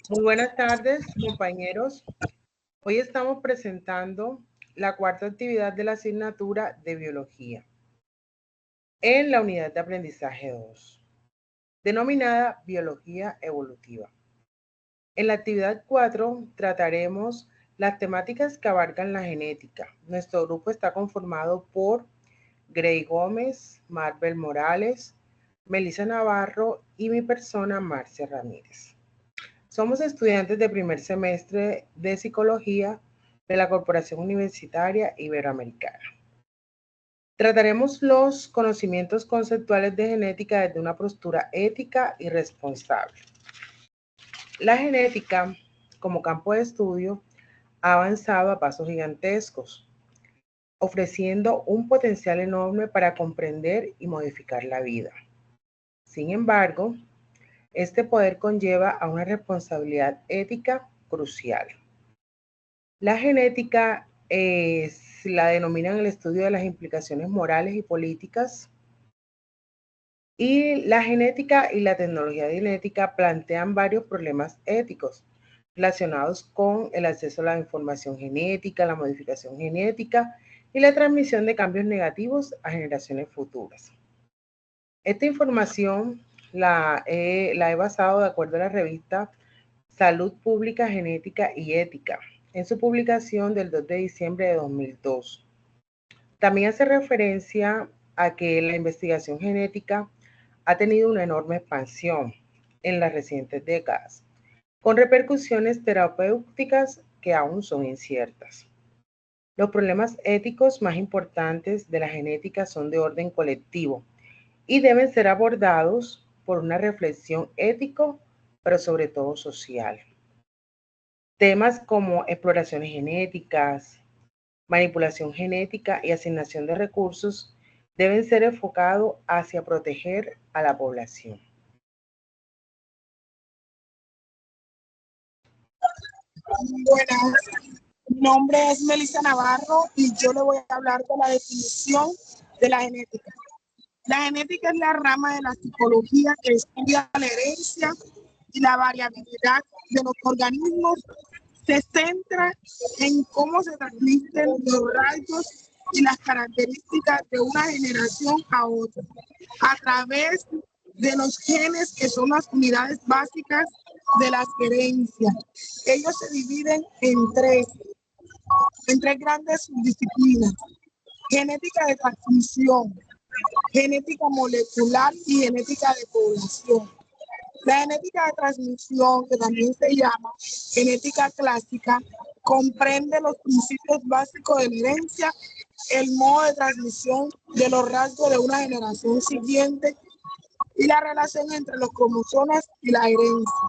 Muy buenas tardes, compañeros. Hoy estamos presentando la cuarta actividad de la asignatura de Biología en la unidad de aprendizaje 2, denominada Biología Evolutiva. En la actividad 4 trataremos las temáticas que abarcan la genética. Nuestro grupo está conformado por Grey Gómez, Marvel Morales, Melissa Navarro y mi persona, Marcia Ramírez. Somos estudiantes de primer semestre de Psicología de la Corporación Universitaria Iberoamericana. Trataremos los conocimientos conceptuales de genética desde una postura ética y responsable. La genética, como campo de estudio, ha avanzado a pasos gigantescos, ofreciendo un potencial enorme para comprender y modificar la vida. Sin embargo, este poder conlleva a una responsabilidad ética crucial. La genética la denominan el estudio de las implicaciones morales y políticas, y la genética y la tecnología genética plantean varios problemas éticos relacionados con el acceso a la información genética, la modificación genética y la transmisión de cambios negativos a generaciones futuras. Esta información la he basado de acuerdo a la revista Salud Pública, Genética y Ética, en su publicación del 2 de diciembre de 2002. También hace referencia a que la investigación genética ha tenido una enorme expansión en las recientes décadas, con repercusiones terapéuticas que aún son inciertas. Los problemas éticos más importantes de la genética son de orden colectivo y deben ser abordados por una reflexión ético, pero sobre todo social. Temas como exploraciones genéticas, manipulación genética y asignación de recursos deben ser enfocados hacia proteger a la población. Buenas, mi nombre es Melissa Navarro y yo le voy a hablar de la definición de la genética. La genética es la rama de la psicología que estudia la herencia y la variabilidad de los organismos. Se centra en cómo se transmiten los rasgos y las características de una generación a otra a través de los genes, que son las unidades básicas de las herencias. Ellos se dividen en tres grandes disciplinas: genética de transmisión, genética molecular y genética de población. La genética de transmisión, que también se llama genética clásica, comprende los principios básicos de la herencia, el modo de transmisión de los rasgos de una generación siguiente y la relación entre los cromosomas y la herencia.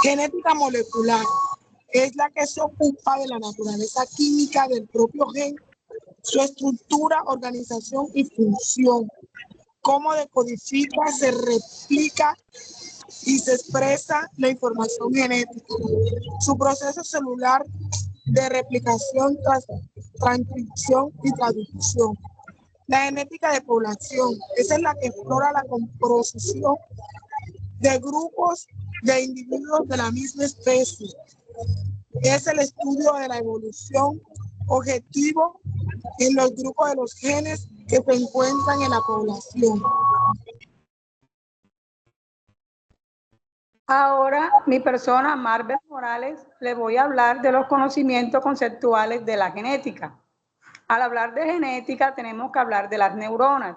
Genética molecular es la que se ocupa de la naturaleza química del propio gen, su estructura, organización y función, cómo decodifica, se replica y se expresa la información genética, su proceso celular de replicación, transcripción y traducción. La genética de población, esa es la que explora la composición de grupos de individuos de la misma especie. Es el estudio de la evolución objetivo en los grupos de los genes que se encuentran en la población. Ahora, mi persona, Marvel Morales, le voy a hablar de los conocimientos conceptuales de la genética. Al hablar de genética, tenemos que hablar de las neuronas,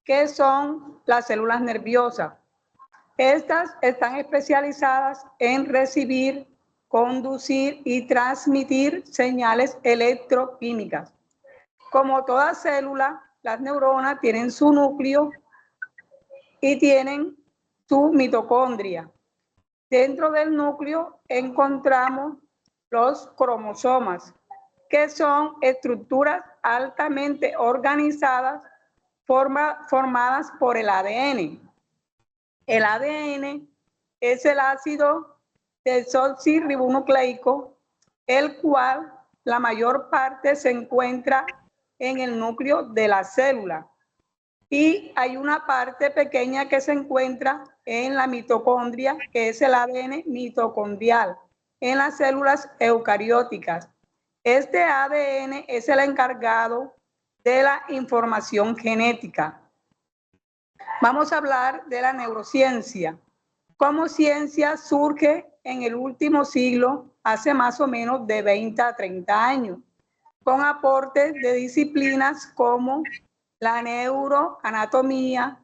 que son las células nerviosas. Estas están especializadas en recibir, conducir y transmitir señales electroquímicas. Como toda célula, las neuronas tienen su núcleo y tienen su mitocondria. Dentro del núcleo encontramos los cromosomas, que son estructuras altamente organizadas formadas por el ADN. El ADN es el ácido desoxirribonucleico, el cual la mayor parte se encuentra en el núcleo de la célula. Y hay una parte pequeña que se encuentra en la mitocondria, que es el ADN mitocondrial, en las células eucarióticas. Este ADN es el encargado de la información genética. Vamos a hablar de la neurociencia. Como ciencia surge en el último siglo, hace más o menos de 20 a 30 años, con aportes de disciplinas como la neuroanatomía,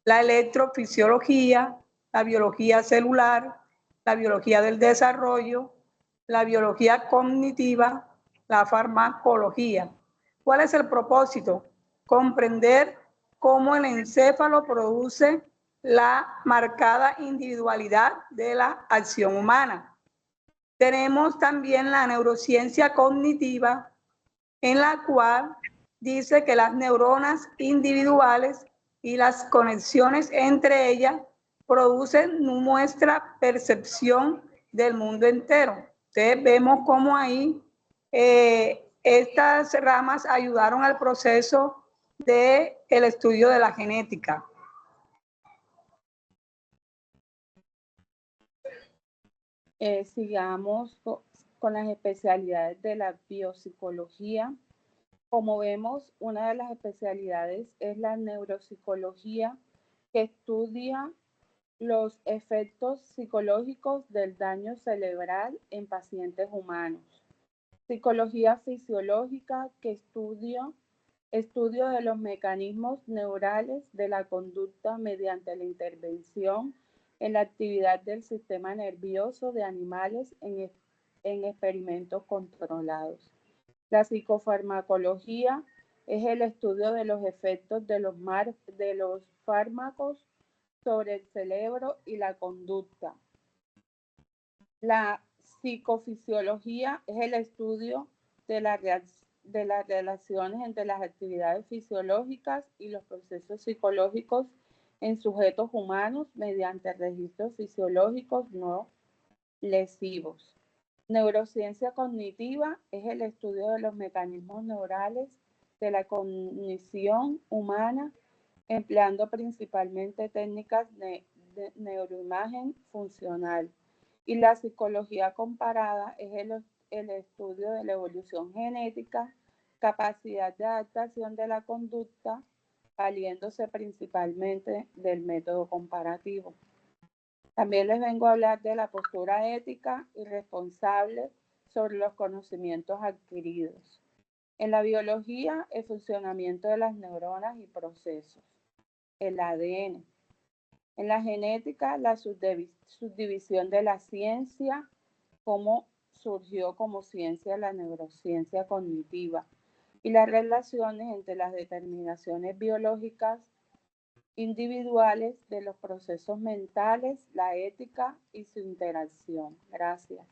la electrofisiología, la biología celular, la biología del desarrollo, la biología cognitiva, la farmacología. ¿Cuál es el propósito? Comprender cómo el encéfalo produce la marcada individualidad de la acción humana. Tenemos también la neurociencia cognitiva, en la cual dice que las neuronas individuales y las conexiones entre ellas producen nuestra percepción del mundo entero. Entonces vemos cómo ahí estas ramas ayudaron al proceso del estudio de la genética. Sigamos con las especialidades de la biopsicología. Como vemos, una de las especialidades es la neuropsicología, que estudia los efectos psicológicos del daño cerebral en pacientes humanos. Psicología fisiológica, que estudio de los mecanismos neurales de la conducta mediante la intervención en la actividad del sistema nervioso de animales en experimentos controlados. La psicofarmacología es el estudio de los efectos de los fármacos sobre el cerebro y la conducta. La psicofisiología es el estudio de las relaciones entre las actividades fisiológicas y los procesos psicológicos en sujetos humanos mediante registros fisiológicos no lesivos. Neurociencia cognitiva es el estudio de los mecanismos neurales de la cognición humana, empleando principalmente técnicas de neuroimagen funcional. Y la psicología comparada es el estudio de la evolución genética, capacidad de adaptación de la conducta, valiéndose principalmente del método comparativo. También les vengo a hablar de la postura ética y responsable sobre los conocimientos adquiridos. En la biología, el funcionamiento de las neuronas y procesos. El ADN. En la genética, la subdivisión de la ciencia, cómo surgió como ciencia la neurociencia cognitiva y las relaciones entre las determinaciones biológicas individuales de los procesos mentales, la ética y su interacción. Gracias.